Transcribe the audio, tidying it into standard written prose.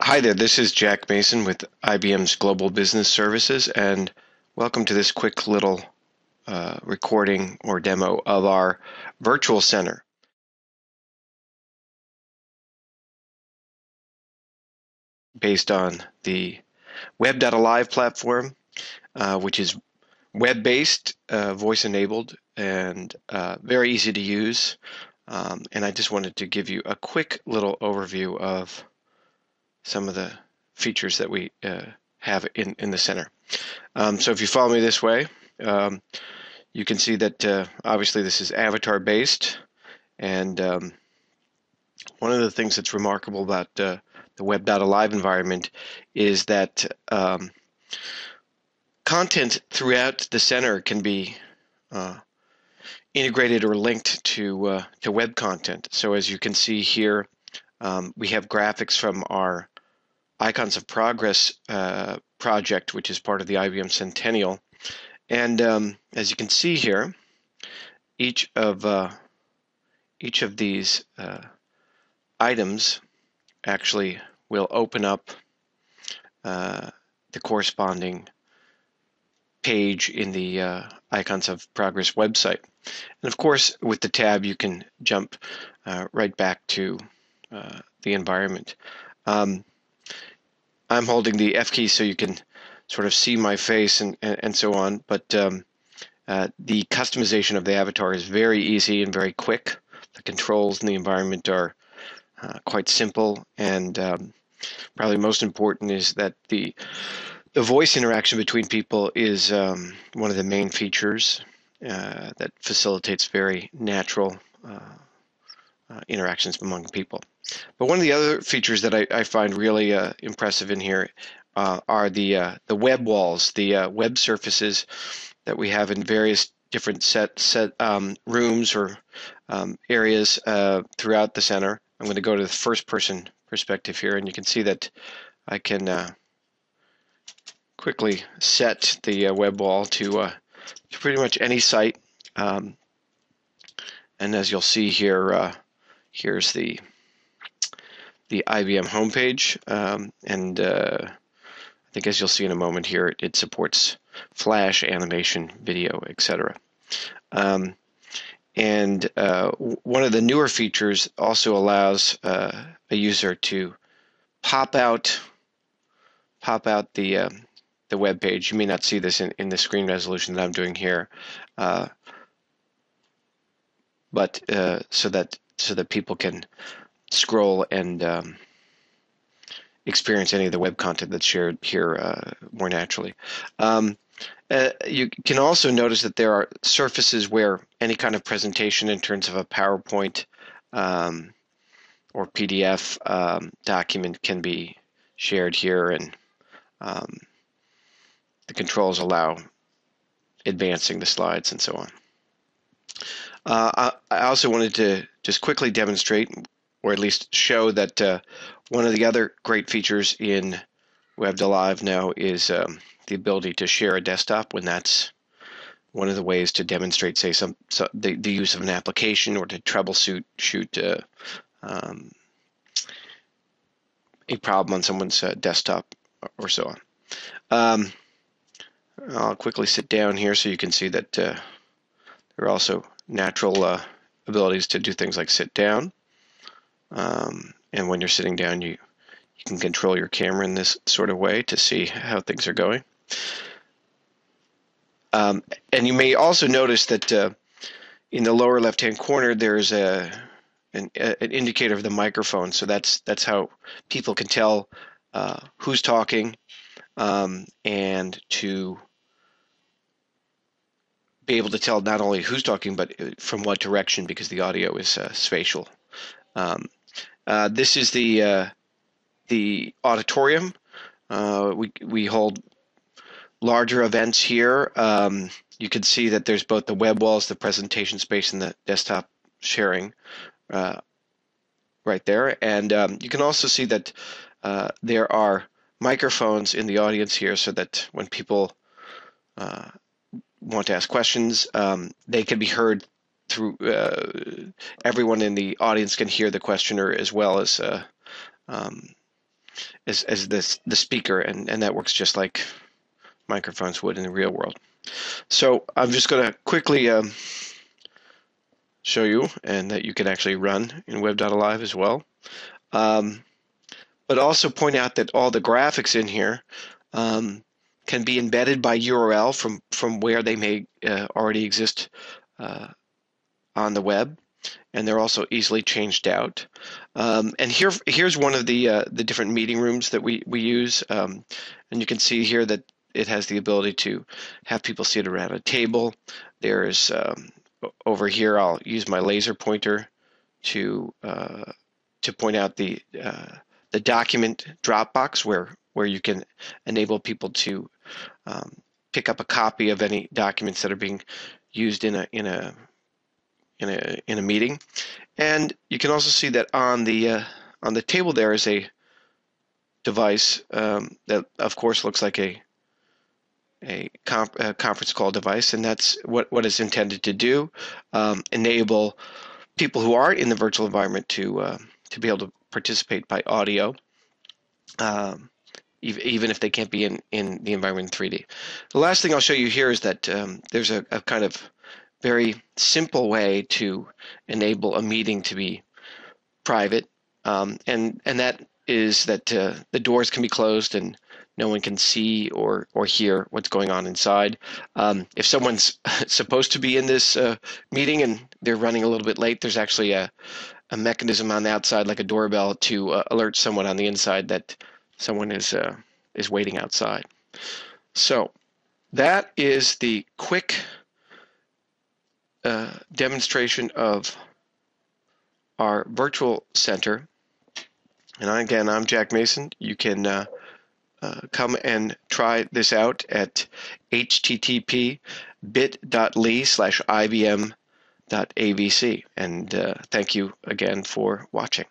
Hi there, this is Jack Mason with IBM's Global Business Services, and welcome to this quick little recording or demo of our virtual center based on the web.alive platform, which is web-based, voice-enabled, and very easy to use. And I just wanted to give you a quick little overview of some of the features that we have in the center. So if you follow me this way, you can see that obviously this is avatar based, and one of the things that's remarkable about the web.alive environment is that content throughout the center can be integrated or linked to web content. So as you can see here, we have graphics from our Icons of Progress project, which is part of the IBM Centennial. And as you can see here, each of these items actually will open up the corresponding page in the Icons of Progress website. And of course, with the tab, you can jump right back to the environment. I'm holding the F key so you can sort of see my face and so on, but the customization of the avatar is very easy and very quick. The controls in the environment are quite simple, and probably most important is that the voice interaction between people is one of the main features that facilitates very natural interactions among people. But one of the other features that I find really impressive in here are the web walls, the web surfaces that we have in various different set rooms or areas throughout the center. I'm going to go to the first person perspective here, and you can see that I can quickly set the web wall to pretty much any site. And as you'll see here, here's the IBM homepage, and I think as you'll see in a moment here, it supports Flash, animation, video, etc. And one of the newer features also allows a user to pop out the web page. You may not see this in the screen resolution that I'm doing here, but so that people can scroll and experience any of the web content that's shared here more naturally. You can also notice that there are surfaces where any kind of presentation in terms of a PowerPoint or PDF document can be shared here, and the controls allow advancing the slides and so on. I also wanted to just quickly demonstrate, or at least show, that one of the other great features in web.alive now is the ability to share a desktop, when that's one of the ways to demonstrate, say, the use of an application, or to troubleshoot a problem on someone's desktop or so on. I'll quickly sit down here so you can see that there are also natural abilities to do things like sit down. And when you're sitting down, you can control your camera in this sort of way to see how things are going. And you may also notice that in the lower left-hand corner, there's an indicator of the microphone. So that's how people can tell who's talking, and to be able to tell not only who's talking, but from what direction, because the audio is spatial. This is the auditorium. We hold larger events here. You can see that there's both the web walls, the presentation space, and the desktop sharing right there. And you can also see that there are microphones in the audience here, so that when people want to ask questions, they can be heard through everyone in the audience can hear the questioner, as well as as the speaker, and that works just like microphones would in the real world. So I'm just going to quickly show you, and that you can actually run in web.alive as well. But also point out that all the graphics in here can be embedded by URL from where they may already exist on the web, and they're also easily changed out. And here's one of the different meeting rooms that we use, and you can see here that it has the ability to have people sit around a table. There's over here, I'll use my laser pointer to point out the document Dropbox, where you can enable people to pick up a copy of any documents that are being used in a meeting. And you can also see that on the table there is a device that, of course, looks like a conference call device, and that's what it's intended to do: enable people who aren't in the virtual environment to be able to participate by audio, even if they can't be in the environment in 3D. The last thing I'll show you here is that there's a kind of very simple way to enable a meeting to be private, and that is that the doors can be closed and no one can see or hear what's going on inside. If someone's supposed to be in this meeting and they're running a little bit late, there's actually a mechanism on the outside, like a doorbell, to alert someone on the inside that someone is waiting outside. So that is the quick demonstration of our virtual center. And again, I'm Jack Mason. You can come and try this out at http://bit.ly/IBM.avc. And thank you again for watching.